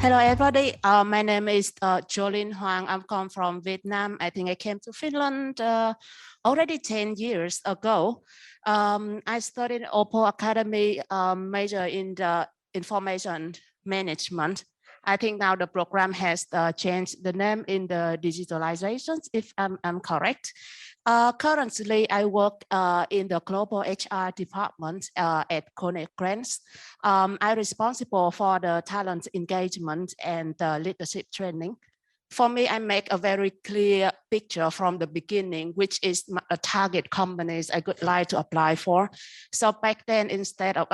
Hello, everybody. My name is Jolene Hoang. I'm come from Vietnam. I think I came to Finland already 10 years ago. I studied Åbo Akademi major in the information management. I think now the program has changed the name in the digitalizations, if I'm correct. Currently, I work in the global HR department at Konecranes. I'm responsible for the talent engagement and leadership training. For me, I make a very clear picture from the beginning, which is a target companies I would like to apply for. So back then, instead of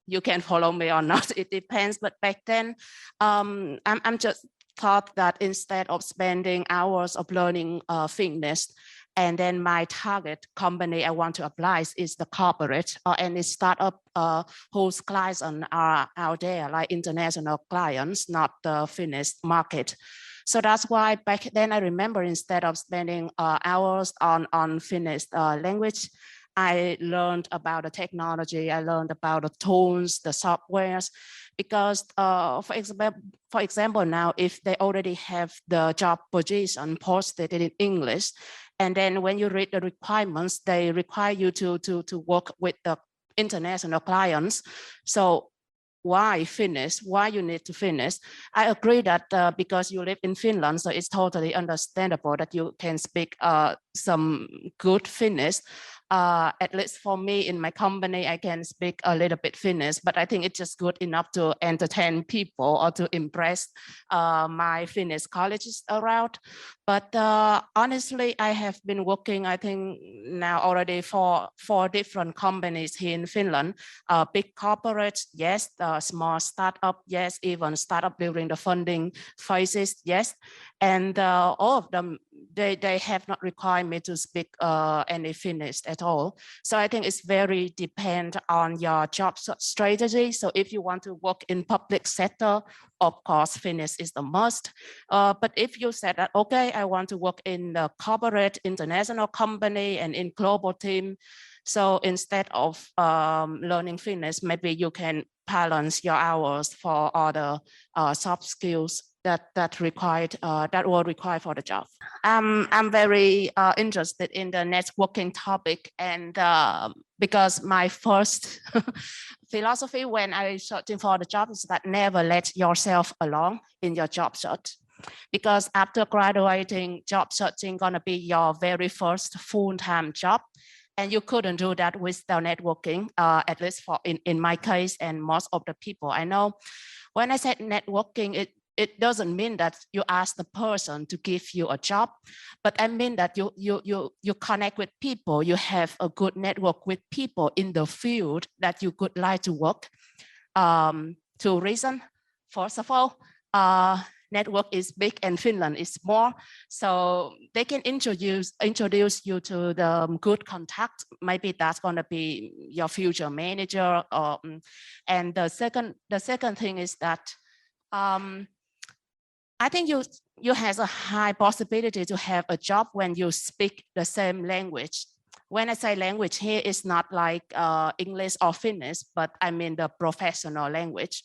you can follow me or not, it depends. But back then, I'm just thought that instead of spending hours of learning fitness, and then my target company I want to apply is the corporate or any startup whose clients are out there, like international clients, not the Finnish market. So that's why back then I remember instead of spending hours on Finnish language, I learned about the technology, I learned about the tools, the softwares, because for example, now if they already have the job position posted in English, and then when you read the requirements, they require you to work with the international clients. So why Finnish? Why you need to Finnish? I agree that because you live in Finland, so it's totally understandable that you can speak some good Finnish. At least for me in my company, I can speak a little bit Finnish, but I think it's just good enough to entertain people or to impress my Finnish colleagues around. But honestly, I have been working, I think now already for 4 different companies here in Finland. Big corporates, yes. Small startup, yes. Even startup during the funding phases, yes. And all of them, they have not required me to speak any Finnish at all. So I think it's very depend on your job strategy. So if you want to work in public sector, of course, Finnish is the must. But if you said that, okay, I want to work in the corporate international company and in global team, so instead of learning Finnish, maybe you can balance your hours for other soft skills that were required for the job. I'm very interested in the networking topic, and because my first philosophy when I searching for the job is that never let yourself alone in your job search. Because after graduating, job searching gonna be your very first full-time job. And you couldn't do that without networking, at least for in my case and most of the people I know. When I said networking, it doesn't mean that you ask the person to give you a job, but I mean that you connect with people, you have a good network with people in the field that you could like to work. 2 reasons. First of all, network is big and Finland is small, so they can introduce you to the good contact. Maybe that's going to be your future manager. And the second thing is that I think you have a high possibility to have a job when you speak the same language. When I say language here, it's not like English or Finnish, but I mean the professional language.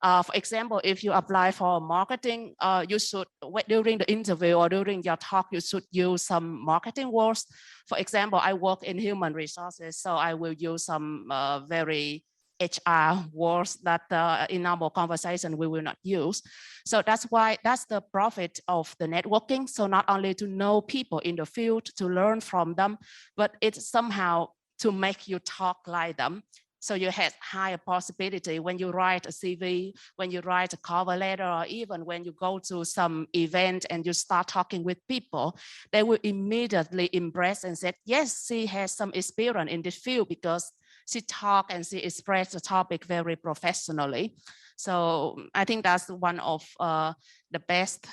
For example, if you apply for marketing, you should, during the interview or during your talk, you should use some marketing words. For example, I work in human resources, so I will use some very HR words that in normal conversation we will not use. So that's the profit of the networking. So not only to know people in the field, to learn from them, but it's somehow to make you talk like them. So you have higher possibility when you write a CV, when you write a cover letter, or even when you go to some event and you start talking with people, they will immediately impress and say, yes, she has some experience in this field because she talked and she expressed the topic very professionally. So I think that's one of the best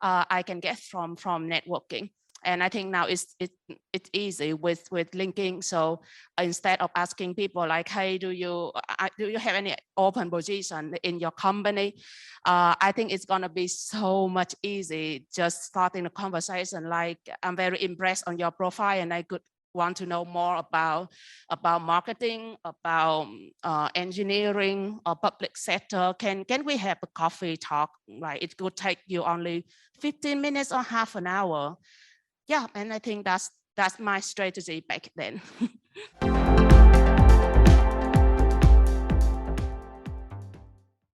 I can get from networking. And I think now it's easy with linking. So instead of asking people like, hey, do you have any open position in your company? I think it's gonna be so much easy just starting a conversation like, I'm very impressed on your profile and I could want to know more about marketing, about engineering or public sector, can we have a coffee talk? Right, it could take you only 15 minutes or half an hour. Yeah, and I think that's my strategy back then.